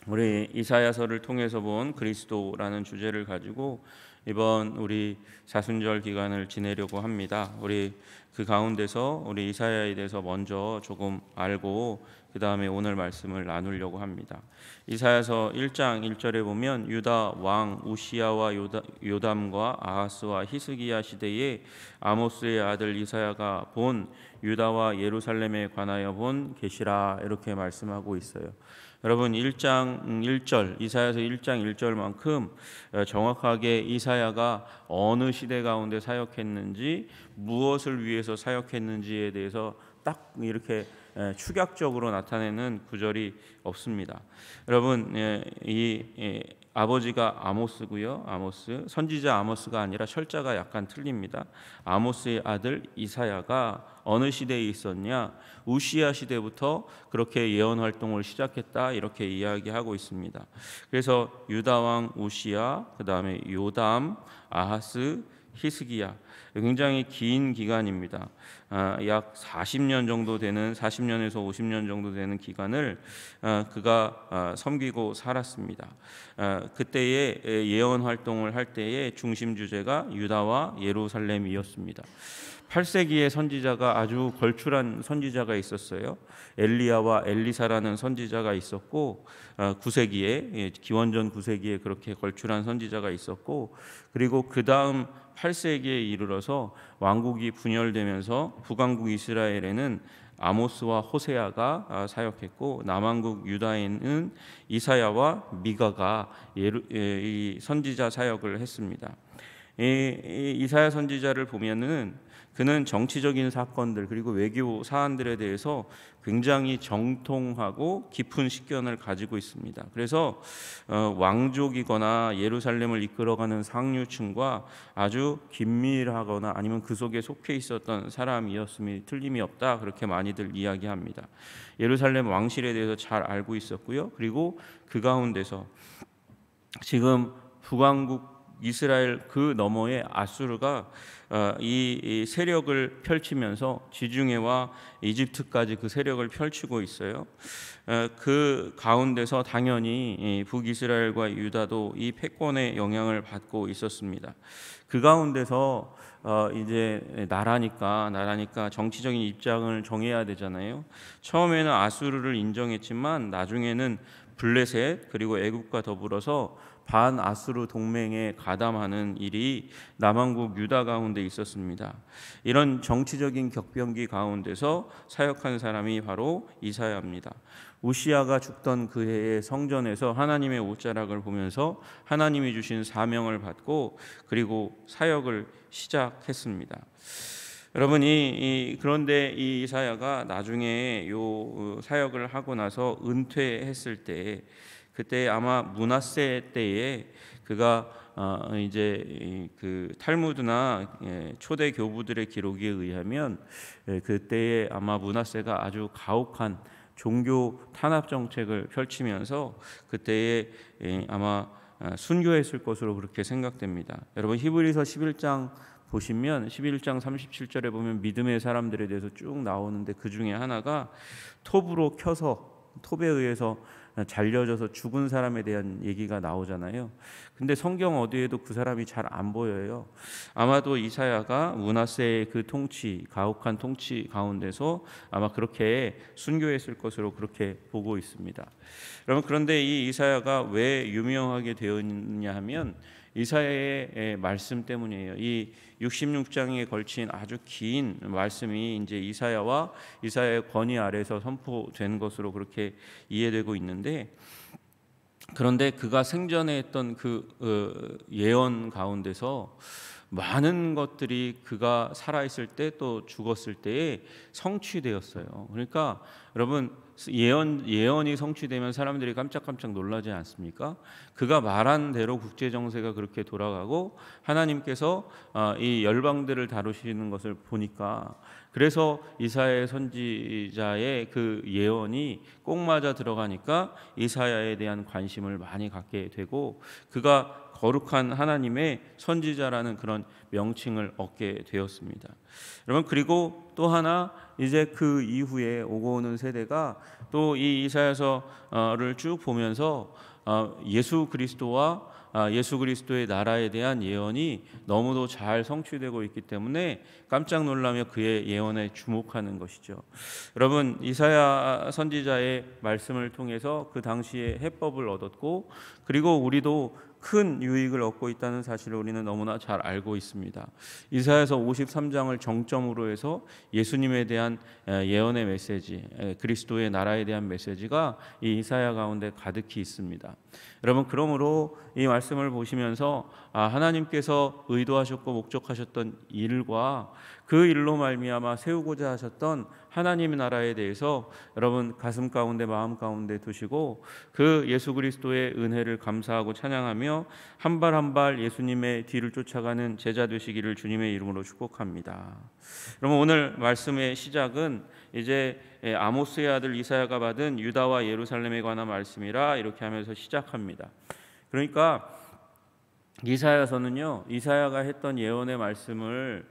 우리 이사야서를 통해서 본 그리스도라는 주제를 가지고 이번 우리 사순절 기간을 지내려고 합니다. 우리 그 가운데서 우리 이사야에 대해서 먼저 조금 알고 그 다음에 오늘 말씀을 나누려고 합니다. 이사야서 1장 1절에 보면 유다 왕 우시야와 요담과 아하스와 히스기야 시대에 아모스의 아들 이사야가 본 유다와 예루살렘에 관하여 본 계시라, 이렇게 말씀하고 있어요. 여러분, 1장 1절, 이사야서 1장 1절만큼 정확하게 이사야가 어느 시대 가운데 사역했는지, 무엇을 위해서 사역했는지에 대해서 딱 이렇게 축약적으로 나타내는 구절이 없습니다. 여러분, 이 아버지가 아모스고요. 아모스, 선지자 아모스가 아니라 철자가 약간 틀립니다. 아모스의 아들 이사야가 어느 시대에 있었냐? 우시야 시대부터 그렇게 예언 활동을 시작했다, 이렇게 이야기하고 있습니다. 그래서 유다 왕 우시야, 그 다음에 요담, 아하스, 히스기야, 굉장히 긴 기간입니다. 약 40년 정도 되는, 40년에서 50년 정도 되는 기간을 그가 섬기고 살았습니다. 그때의 예언 활동을 할 때의 중심 주제가 유다와 예루살렘이었습니다. 8세기의 선지자가 아주 걸출한 선지자가 있었어요. 엘리야와 엘리사라는 선지자가 있었고, 9세기에 기원전 9세기에 그렇게 걸출한 선지자가 있었고, 그리고 그 다음 8세기에 이르러서 왕국이 분열되면서 북왕국 이스라엘에는 아모스와 호세아가 사역했고, 남왕국 유다에는 이사야와 미가가 이 선지자 사역을 했습니다. 이사야 선지자를 보면은 그는 정치적인 사건들 그리고 외교 사안들에 대해서 굉장히 정통하고 깊은 식견을 가지고 있습니다. 그래서 왕족이거나 예루살렘을 이끌어가는 상류층과 아주 긴밀하거나 아니면 그 속에 속해 있었던 사람이었음이 틀림이 없다, 그렇게 많이들 이야기합니다. 예루살렘 왕실에 대해서 잘 알고 있었고요. 그리고 그 가운데서 지금 북왕국 이스라엘 그 너머에 아수르가 이 세력을 펼치면서 지중해와 이집트까지 그 세력을 펼치고 있어요. 그 가운데서 당연히 북이스라엘과 유다도 이 패권의 영향을 받고 있었습니다. 그 가운데서 이제 나라니까 정치적인 입장을 정해야 되잖아요. 처음에는 아수르를 인정했지만 나중에는 블레셋 그리고 애굽과 더불어서 반아수르 동맹에 가담하는 일이 남왕국 유다 가운데 있었습니다. 이런 정치적인 격변기 가운데서 사역한 사람이 바로 이사야입니다. 우시야가 죽던 그 해에 성전에서 하나님의 옷자락을 보면서 하나님이 주신 사명을 받고 그리고 사역을 시작했습니다. 여러분, 그런데 이 이사야가 나중에 요 사역을 하고 나서 은퇴했을 때, 그때 아마 므낫세 때에 그가 이제 그 탈무드나 초대 교부들의 기록에 의하면 그때에 아마 므낫세가 아주 가혹한 종교 탄압 정책을 펼치면서 그때에 아마 순교했을 것으로 그렇게 생각됩니다. 여러분, 히브리서 11장 보시면 11장 37절에 보면 믿음의 사람들에 대해서 쭉 나오는데 그 중에 하나가 톱으로 켜서 톱에 의해서 잘려져서 죽은 사람에 대한 얘기가 나오잖아요. 근데 성경 어디에도 그 사람이 잘 안 보여요. 아마도 이사야가 므낫세의 그 통치, 가혹한 통치 가운데서 아마 그렇게 순교했을 것으로 그렇게 보고 있습니다. 여러분, 그런데 이 이사야가 왜 유명하게 되었냐 하면 이사야의 말씀 때문이에요. 이 66장에 걸친 아주 긴 말씀이 이제 이사야의 권위 아래서 선포된 것으로 그렇게 이해되고 있는데, 그런데 그가 생전에 했던 그 예언 가운데서 많은 것들이 그가 살아있을 때 또 죽었을 때에 성취되었어요. 그러니까 여러분, 예언이 성취되면 사람들이 깜짝깜짝 놀라지 않습니까? 그가 말한 대로 국제 정세가 그렇게 돌아가고 하나님께서 이 열방들을 다루시는 것을 보니까, 그래서 이사야 선지자의 그 예언이 꼭 맞아 들어가니까 이사야에 대한 관심을 많이 갖게 되고 그가 거룩한 하나님의 선지자라는 그런 명칭을 얻게 되었습니다. 여러분, 그리고 또 하나, 이제 그 이후에 오고 오는 세대가 또 이 이사야서를 쭉 보면서 예수 그리스도와 예수 그리스도의 나라에 대한 예언이 너무도 잘 성취되고 있기 때문에 깜짝 놀라며 그의 예언에 주목하는 것이죠. 여러분, 이사야 선지자의 말씀을 통해서 그 당시에 해법을 얻었고, 그리고 우리도 큰 유익을 얻고 있다는 사실을 우리는 너무나 잘 알고 있습니다. 이사야서 53장을 정점으로 해서 예수님에 대한 예언의 메시지, 그리스도의 나라에 대한 메시지가 이 이사야 가운데 가득히 있습니다. 여러분, 그러므로 이 말씀을 보시면서 하나님께서 의도하셨고 목적하셨던 일과 그 일로 말미암아 세우고자 하셨던 하나님의 나라에 대해서 여러분 가슴 가운데 마음 가운데 두시고 그 예수 그리스도의 은혜를 감사하고 찬양하며 한 발 한 발 예수님의 뒤를 쫓아가는 제자 되시기를 주님의 이름으로 축복합니다. 여러분, 오늘 말씀의 시작은 이제 아모스의 아들 이사야가 받은 유다와 예루살렘에 관한 말씀이라 이렇게 하면서 시작합니다. 그러니까 이사야서는요, 이사야가 했던 예언의 말씀을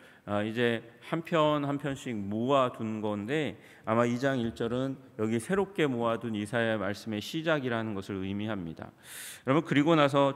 이제 한 편 한 편씩 모아둔 건데, 아마 2장 1절은 여기 새롭게 모아둔 이사야의 말씀의 시작이라는 것을 의미합니다. 여러분, 그리고 나서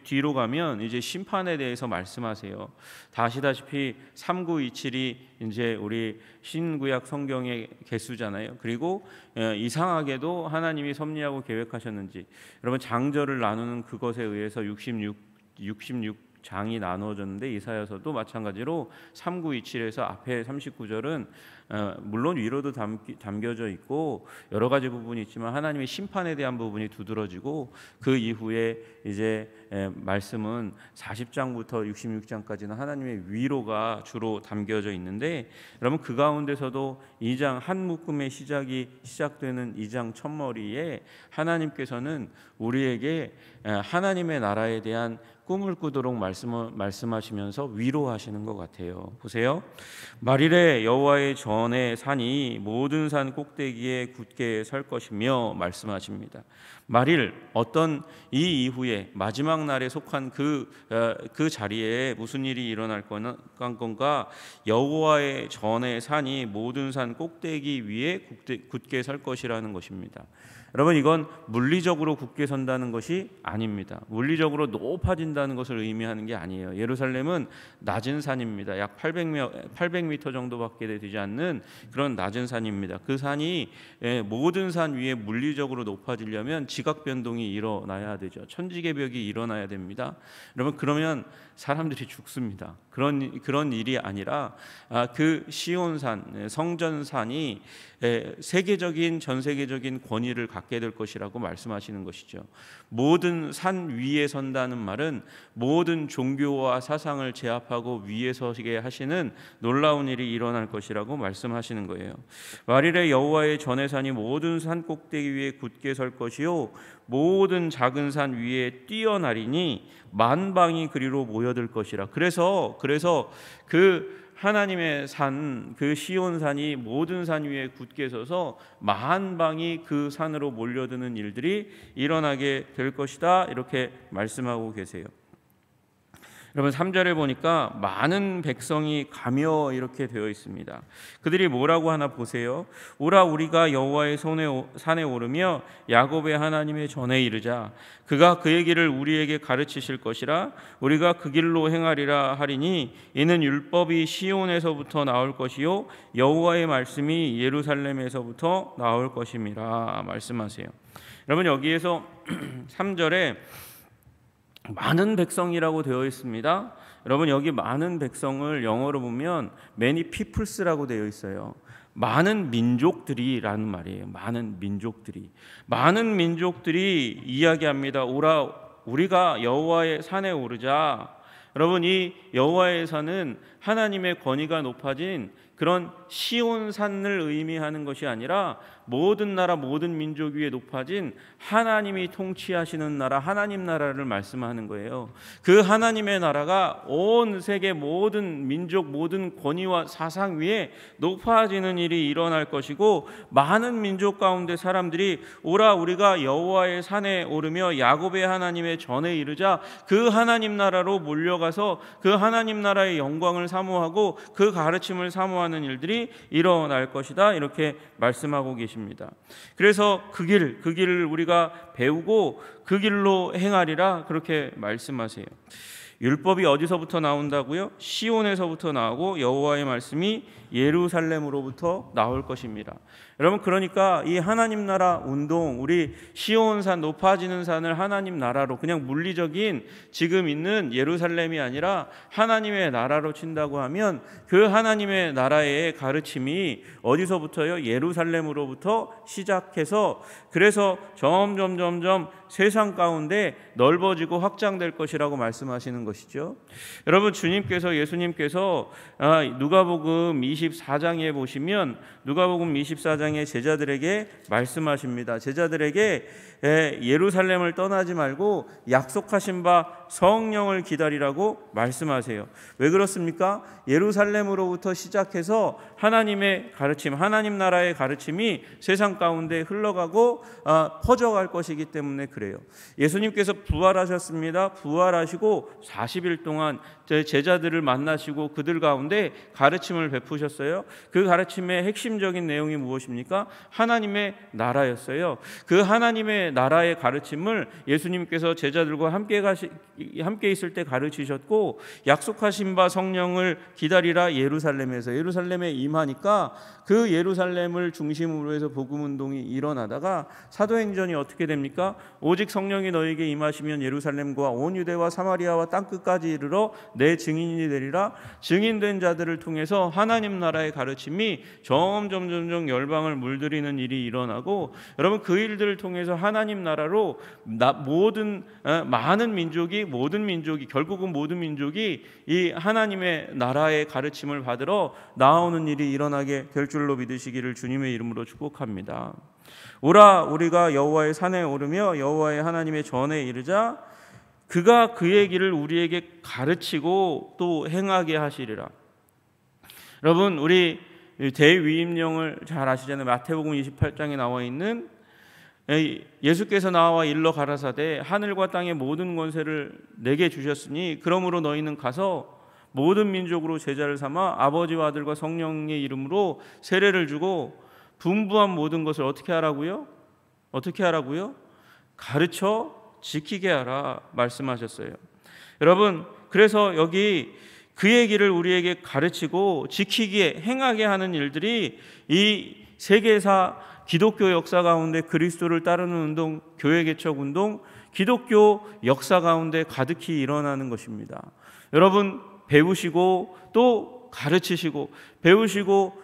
뒤로 가면 이제 심판에 대해서 말씀하세요. 다 아시다시피 3927이 이제 우리 신구약 성경의 개수잖아요. 그리고 이상하게도 하나님이 섭리하고 계획하셨는지 여러분 장절을 나누는 그것에 의해서 66장이 나누어졌는데, 이사야서도 마찬가지로 3927에서 앞에 39절은 물론 위로도 담겨져 있고 여러 가지 부분이 있지만 하나님의 심판에 대한 부분이 두드러지고, 그 이후에 이제 말씀은 40장부터 66장까지는 하나님의 위로가 주로 담겨져 있는데, 여러분 그 가운데서도 2장 한 묶음의 시작되는 2장 첫머리에 하나님께서는 우리에게 하나님의 나라에 대한 꿈을 꾸도록 말씀하시면서 위로하시는 것 같아요. 보세요. 말일에 여호와의 전의 산이 모든 산 꼭대기에 굳게 설 것이며 말씀하십니다. 말일, 어떤 이 이후에 마지막 날에 속한 그 자리에 무슨 일이 일어날 건가? 여호와의 전의 산이 모든 산 꼭대기 위에 굳게 설 것이라는 것입니다. 여러분, 이건 물리적으로 굳게 선다는 것이 아닙니다. 물리적으로 높아진다는 것을 의미하는 게 아니에요. 예루살렘은 낮은 산입니다. 약 800m 정도밖에 되지 않는 그런 낮은 산입니다. 그 산이 모든 산 위에 물리적으로 높아지려면 지각 변동이 일어나야 되죠. 천지개벽이 일어나야 됩니다. 여러분, 그러면 사람들이 죽습니다. 그런 일이 아니라 그 시온산, 성전산이 전 세계적인 권위를 갖게 될 것이라고 말씀하시는 것이죠. 모든 산 위에 선다는 말은 모든 종교와 사상을 제압하고 위에 서게 하시는 놀라운 일이 일어날 것이라고 말씀하시는 거예요. 말일에 여호와의 전의 산이 모든 산 꼭대기 위에 굳게 설 것이요 모든 작은 산 위에 뛰어나리니 만방이 그리로 모여들 것이라. 그래서 그 하나님의 산, 그 시온산이 모든 산 위에 굳게 서서 만방이 그 산으로 몰려드는 일들이 일어나게 될 것이다, 이렇게 말씀하고 계세요. 여러분, 3절에 보니까 많은 백성이 가며 이렇게 되어 있습니다. 그들이 뭐라고 하나 보세요. 오라, 우리가 여호와의 산에 오르며 야곱의 하나님의 전에 이르자. 그가 그의 길을 우리에게 가르치실 것이라. 우리가 그 길로 행하리라 하리니 이는 율법이 시온에서부터 나올 것이요 여호와의 말씀이 예루살렘에서부터 나올 것임이라 말씀하세요. 여러분, 여기에서 3절에 많은 백성이라고 되어 있습니다. 여러분, 여기 많은 백성을 영어로 보면 many peoples라고 되어 있어요. 많은 민족들이라는 말이에요. 많은 민족들이 이야기합니다. 오라, 우리가 여호와의 산에 오르자. 여러분, 이 여호와의 산은 하나님의 권위가 높아진 그런 시온산을 의미하는 것이 아니라 모든 나라 모든 민족 위에 높아진 하나님이 통치하시는 나라, 하나님 나라를 말씀하는 거예요. 그 하나님의 나라가 온 세계 모든 민족 모든 권위와 사상 위에 높아지는 일이 일어날 것이고, 많은 민족 가운데 사람들이 오라 우리가 여호와의 산에 오르며 야곱의 하나님의 전에 이르자 그 하나님 나라로 몰려가서 그 하나님 나라의 영광을 사모하고 그 가르침을 사모하는 일들이 일어날 것이다, 이렇게 말씀하고 계십니다. 그래서 그 길을 우리가 배우고 그 길로 행하리라, 그렇게 말씀하세요. 율법이 어디서부터 나온다고요? 시온에서부터 나오고 여호와의 말씀이 예루살렘으로부터 나올 것입니다. 여러분, 그러니까 이 하나님 나라 운동, 우리 시온산 높아지는 산을 하나님 나라로, 그냥 물리적인 지금 있는 예루살렘이 아니라 하나님의 나라로 친다고 하면 그 하나님의 나라의 가르침이 어디서부터요? 예루살렘으로부터 시작해서 그래서 점점 세상 가운데 넓어지고 확장될 것이라고 말씀하시는 것이죠. 여러분, 예수님께서 누가복음 24장에 보시면 누가복음 24장에 제자들에게 말씀하십니다. 제자들에게 예루살렘을 떠나지 말고 약속하신 바 성령을 기다리라고 말씀하세요. 왜 그렇습니까? 예루살렘으로부터 시작해서 하나님의 가르침, 하나님 나라의 가르침이 세상 가운데 흘러가고 퍼져갈 것이기 때문에 그래요. 예수님께서 부활하셨습니다. 부활하시고 40일 동안 제자들을 만나시고 그들 가운데 가르침을 베푸셨어요. 그 가르침의 핵심적인 내용이 무엇입니까? 하나님의 나라였어요. 그 하나님의 나라의 가르침을 예수님께서 제자들과 함께 있을 때 가르치셨고, 약속하신 바 성령을 기다리라 예루살렘에 임하니까 그 예루살렘을 중심으로 해서 복음운동이 일어나다가 사도행전이 어떻게 됩니까? 오직 성령이 너에게 임하시면 예루살렘과 온 유대와 사마리아와 땅끝까지 이르러 내 증인이 되리라. 증인된 자들을 통해서 하나님 나라의 가르침이 점점 열방을 물들이는 일이 일어나고, 여러분, 그 일들을 통해서 하나님 나라로 많은 민족이 결국은 모든 민족이 이 하나님의 나라의 가르침을 받으러 나오는 일이 일어나게 될 줄로 믿으시기를 주님의 이름으로 축복합니다. 오라 우리가 여호와의 산에 오르며 여호와의 하나님의 전에 이르자 그가 그의 길을 우리에게 가르치고 또 행하게 하시리라. 여러분, 우리 대위임령을 잘 아시잖아요. 마태복음 28장에 나와 있는 예수께서 나와 일러 가라사대 하늘과 땅의 모든 권세를 내게 주셨으니 그러므로 너희는 가서 모든 민족으로 제자를 삼아 아버지와 아들과 성령의 이름으로 세례를 주고 분부한 모든 것을 어떻게 하라고요? 가르쳐 지키게 하라 말씀하셨어요. 여러분, 그래서 여기 그의 길을 우리에게 가르치고 지키기에 행하게 하는 일들이 이 세계사 기독교 역사 가운데 그리스도를 따르는 운동, 교회 개척 운동, 기독교 역사 가운데 가득히 일어나는 것입니다. 여러분, 배우시고 또 가르치시고 배우시고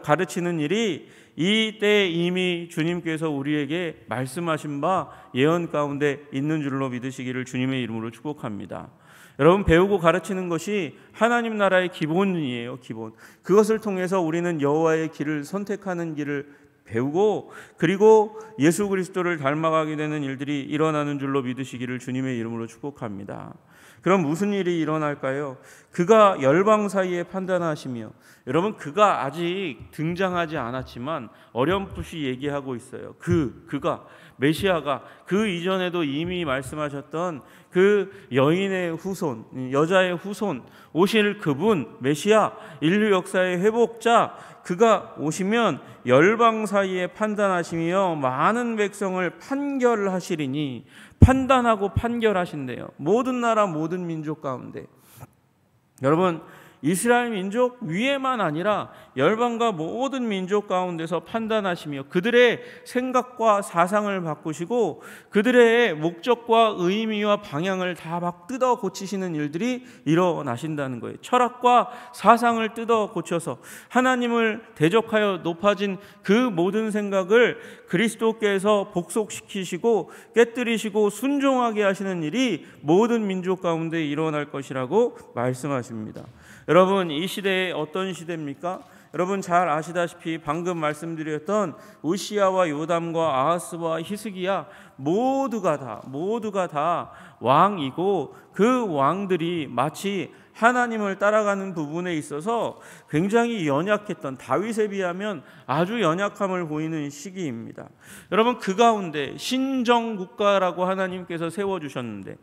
가르치는 일이 이때 이미 주님께서 우리에게 말씀하신 바 예언 가운데 있는 줄로 믿으시기를 주님의 이름으로 축복합니다. 여러분, 배우고 가르치는 것이 하나님 나라의 기본이에요. 기본. 그것을 통해서 우리는 여호와의 길을 선택하는 길을 배우고, 그리고 예수 그리스도를 닮아가게 되는 일들이 일어나는 줄로 믿으시기를 주님의 이름으로 축복합니다. 그럼 무슨 일이 일어날까요? 그가 열방 사이에 판단하시며, 여러분, 그가 아직 등장하지 않았지만 어렴풋이 얘기하고 있어요. 그가 메시아가 그 이전에도 이미 말씀하셨던 그 여인의 후손, 여자의 후손 오실 그분 메시아, 인류 역사의 회복자, 그가 오시면 열방 사이에 판단하시며 많은 백성을 판결하시리니, 판단하고 판결하신대요. 모든 나라 모든 민족 가운데. 여러분, 이스라엘 민족 위에만 아니라 열방과 모든 민족 가운데서 판단하시며 그들의 생각과 사상을 바꾸시고 그들의 목적과 의미와 방향을 다 막 뜯어 고치시는 일들이 일어나신다는 거예요. 철학과 사상을 뜯어 고쳐서 하나님을 대적하여 높아진 그 모든 생각을 그리스도께서 복속시키시고 깨뜨리시고 순종하게 하시는 일이 모든 민족 가운데 일어날 것이라고 말씀하십니다. 여러분, 이 시대에 어떤 시대입니까? 여러분 잘 아시다시피 방금 말씀드렸던 우시야와 요담과 아하스와 히스기야 모두가 다 왕이고, 그 왕들이 마치 하나님을 따라가는 부분에 있어서 굉장히 연약했던, 다윗에 비하면 아주 연약함을 보이는 시기입니다. 여러분, 그 가운데 신정국가라고 하나님께서 세워주셨는데,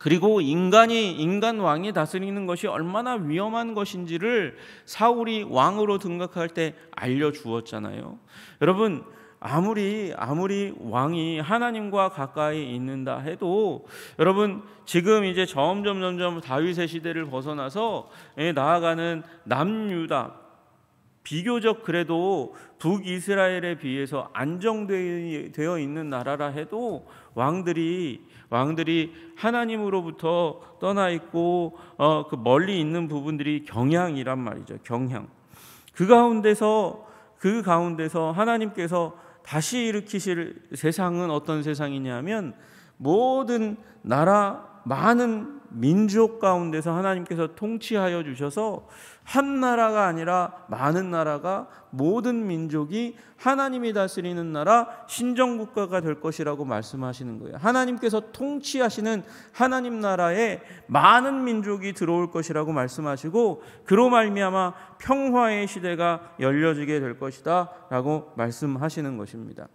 그리고 인간 왕이 다스리는 것이 얼마나 위험한 것인지를 사울이 왕으로 등극할 때 알려주었잖아요. 여러분, 아무리 왕이 하나님과 가까이 있는다 해도, 여러분 지금 이제 점점 다윗의 시대를 벗어나서 나아가는 남유다, 비교적 그래도 북이스라엘에 비해서 안정되어 있는 나라라 해도 왕들이 하나님으로부터 떠나 있고 그 멀리 있는 부분들이 경향이란 말이죠. 경향. 그 가운데서 하나님께서 다시 일으키실 세상은 어떤 세상이냐면, 모든 나라, 많은 민족 가운데서 하나님께서 통치하여 주셔서 한 나라가 아니라 많은 나라가, 모든 민족이 하나님이 다스리는 나라, 신정국가가 될 것이라고 말씀하시는 거예요. 하나님께서 통치하시는 하나님 나라에 많은 민족이 들어올 것이라고 말씀하시고, 그로 말미암아 평화의 시대가 열려지게 될 것이다 라고 말씀하시는 것입니다.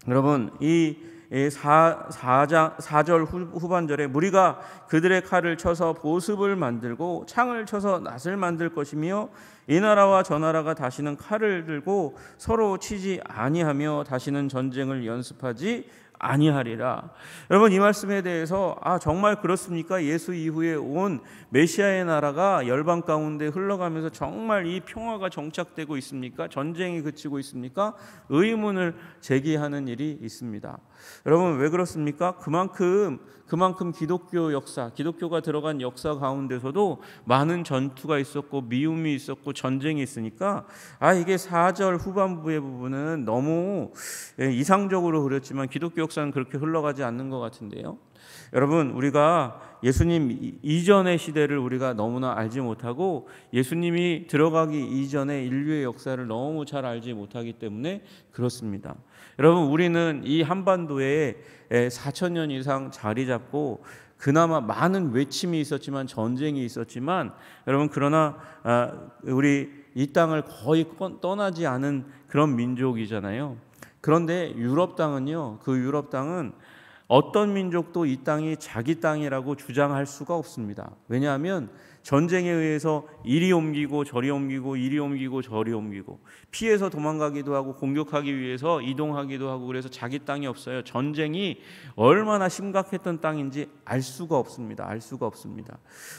여러분, 이 4절 후반절에 무리가 그들의 칼을 쳐서 보습을 만들고 창을 쳐서 낫을 만들 것이며, 이 나라와 저 나라가 다시는 칼을 들고 서로 치지 아니하며 다시는 전쟁을 연습하지 아니하리라. 여러분, 이 말씀에 대해서 정말 그렇습니까? 예수 이후에 온 메시아의 나라가 열방 가운데 흘러가면서 정말 이 평화가 정착되고 있습니까? 전쟁이 그치고 있습니까? 의문을 제기하는 일이 있습니다. 여러분, 왜 그렇습니까? 그만큼 기독교 역사, 기독교가 들어간 역사 가운데서도 많은 전투가 있었고 미움이 있었고 전쟁이 있으니까 이게 4절 후반부의 부분은 너무 이상적으로 그렸지만 기독교 역사는 그렇게 흘러가지 않는 것 같은데요. 여러분, 우리가 예수님 이전의 시대를 우리가 너무나 알지 못하고, 예수님이 들어가기 이전의 인류의 역사를 너무 잘 알지 못하기 때문에 그렇습니다. 여러분, 우리는 이 한반도에 4,000년 이상 자리 잡고 그나마 많은 외침이 있었지만, 전쟁이 있었지만, 여러분 그러나 우리 이 땅을 거의 떠나지 않은 그런 민족이잖아요. 그런데 유럽 땅은요, 그 유럽 땅은 어떤 민족도 이 땅이 자기 땅이라고 주장할 수가 없습니다. 왜냐하면 전쟁에 의해서 이리 옮기고 저리 옮기고, 이리 옮기고 저리 옮기고, 피해서 도망가기도 하고 공격하기 위해서 이동하기도 하고, 그래서 자기 땅이 없어요. 전쟁이 얼마나 심각했던 땅인지 알 수가 없습니다.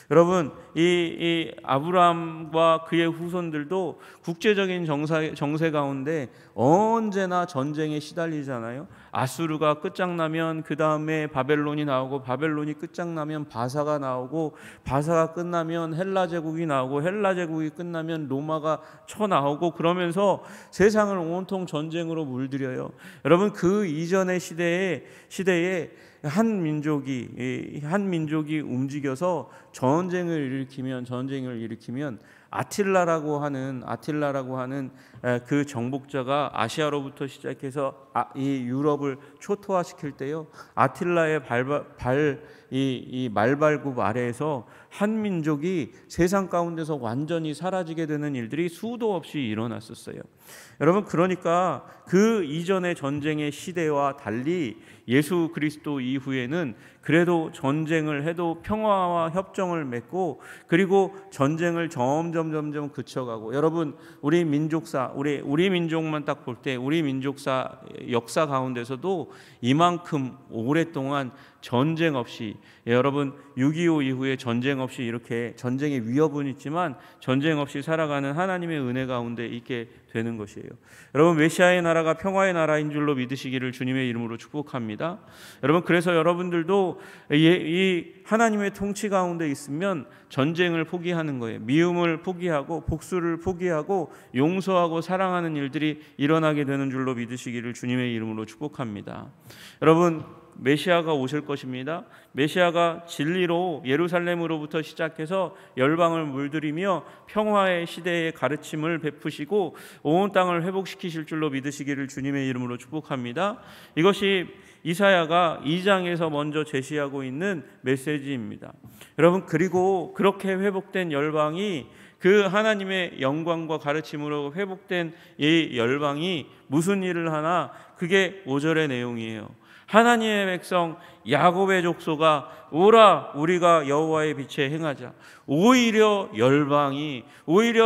여러분, 이 아브라함과 그의 후손들도 국제적인 정세 가운데 언제나 전쟁에 시달리잖아요. 아수르가 끝장나면 그 다음에 바벨론이 나오고, 바벨론이 끝장나면 바사가 나오고, 바사가 끝나면 헬라 제국이 나오고, 헬라 제국이 끝나면 로마가 쳐나오고, 그러면서 세상을 온통 전쟁으로 물들여요. 여러분, 그 이전의 시대에 한 민족이 움직여서 전쟁을 일으키면 아틸라라고 하는 그 정복자가 아시아로부터 시작해서 이 유럽을 초토화시킬 때요, 아틸라의 이 말발굽 아래에서 한 민족이 세상 가운데서 완전히 사라지게 되는 일들이 수도 없이 일어났었어요. 여러분, 그러니까 그 이전의 전쟁의 시대와 달리 예수 그리스도 이후에는 그래도 전쟁을 해도 평화와 협정을 맺고, 그리고 전쟁을 점점 그쳐가고, 여러분, 우리 민족사, 우리 민족만 딱 볼 때 우리 민족사 역사 가운데서도 이만큼 오랫동안 전쟁 없이, 여러분 6.25 이후에 전쟁 없이, 이렇게 전쟁의 위협은 있지만 전쟁 없이 살아가는 하나님의 은혜 가운데 있게 되는 것이에요. 여러분, 메시아의 나라가 평화의 나라인 줄로 믿으시기를 주님의 이름으로 축복합니다. 여러분, 그래서 여러분들도 이 하나님의 통치 가운데 있으면 전쟁을 포기하는 거예요. 미움을 포기하고 복수를 포기하고 용서하고 사랑하는 일들이 일어나게 되는 줄로 믿으시기를 주님의 이름으로 축복합니다. 여러분, 메시아가 오실 것입니다. 메시아가 진리로 예루살렘으로부터 시작해서 열방을 물들이며 평화의 시대의 가르침을 베푸시고 온 땅을 회복시키실 줄로 믿으시기를 주님의 이름으로 축복합니다. 이것이 이사야가 2장에서 먼저 제시하고 있는 메시지입니다. 여러분, 그리고 그렇게 회복된 열방이, 그 하나님의 영광과 가르침으로 회복된 이 열방이 무슨 일을 하나? 그게 5절의 내용이에요. 하나님의 백성 야곱의 족속아, 오라 우리가 여호와의 빛에 행하자. 오히려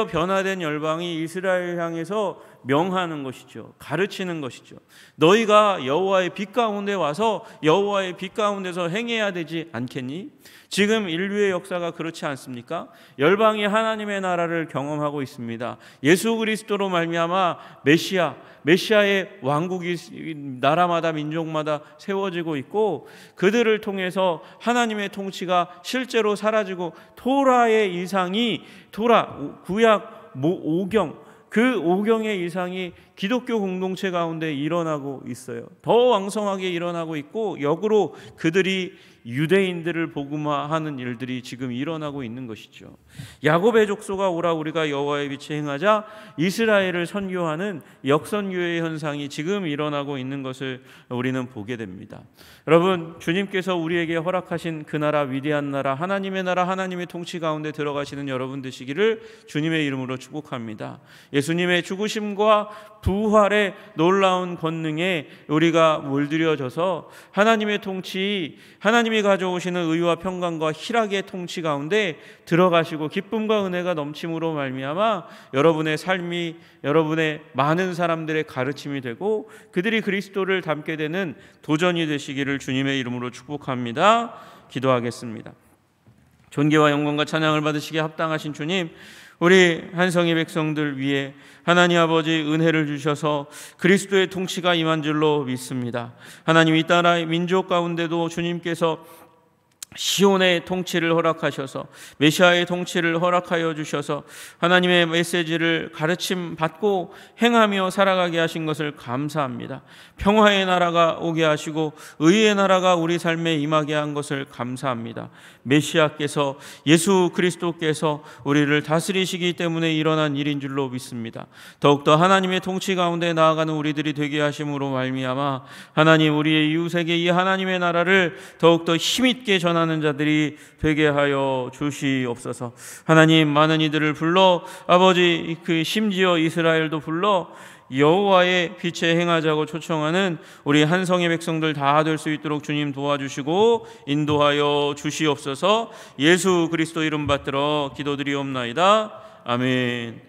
변화된 열방이 이스라엘 향해서 명하는 것이죠. 가르치는 것이죠. 너희가 여호와의 빛 가운데 와서 여호와의 빛 가운데서 행해야 되지 않겠니? 지금 인류의 역사가 그렇지 않습니까? 열방이 하나님의 나라를 경험하고 있습니다. 예수 그리스도로 말미암아 메시아의 왕국이 나라마다 민족마다 세워지고 있고, 그들을 통해서 하나님의 통치가 실제로 사라지고 토라의 이상이, 구약 오경, 그 오경의 이상이 기독교 공동체 가운데 일어나고 있어요. 더 왕성하게 일어나고 있고, 역으로 그들이 유대인들을 복음화하는 일들이 지금 일어나고 있는 것이죠. 야곱의 족속아 오라 우리가 여호와의 빛에 행하자. 이스라엘을 선교하는 역선교의 현상이 지금 일어나고 있는 것을 우리는 보게 됩니다. 여러분, 주님께서 우리에게 허락하신 그 나라, 위대한 나라, 하나님의 나라, 하나님의 통치 가운데 들어가시는 여러분 되시기를 주님의 이름으로 축복합니다. 예수님의 죽으심과 부활의 놀라운 권능에 우리가 물들여져서 하나님의 통치, 하나님이 가져오시는 의와 평강과 희락의 통치 가운데 들어가시고 기쁨과 은혜가 넘침으로 말미암아 여러분의 삶이, 여러분의 많은 사람들의 가르침이 되고 그들이 그리스도를 닮게 되는 도전이 되시기를 주님의 이름으로 축복합니다. 기도하겠습니다. 존귀와 영광과 찬양을 받으시기에 합당하신 주님, 우리 한성의 백성들 위해 하나님 아버지 은혜를 주셔서 그리스도의 통치가 임한 줄로 믿습니다. 하나님, 이 나라의 민족 가운데도 주님께서 시온의 통치를 허락하셔서, 메시아의 통치를 허락하여 주셔서 하나님의 메시지를 가르침 받고 행하며 살아가게 하신 것을 감사합니다. 평화의 나라가 오게 하시고 의의 나라가 우리 삶에 임하게 한 것을 감사합니다. 메시아께서, 예수 그리스도께서 우리를 다스리시기 때문에 일어난 일인 줄로 믿습니다. 더욱더 하나님의 통치 가운데 나아가는 우리들이 되게 하심으로 말미암아 하나님, 우리의 이웃에게 이 하나님의 나라를 더욱더 힘있게 전하는 자들이 되게 하여 주시옵소서. 하나님, 많은 이들을 불러, 아버지, 그 심지어 이스라엘도 불러 여호와의 빛에 행하자고 초청하는 우리 한성의 백성들 다 될 수 있도록 주님 도와주시고 인도하여 주시옵소서. 예수 그리스도 이름 받들어 기도드리옵나이다. 아멘.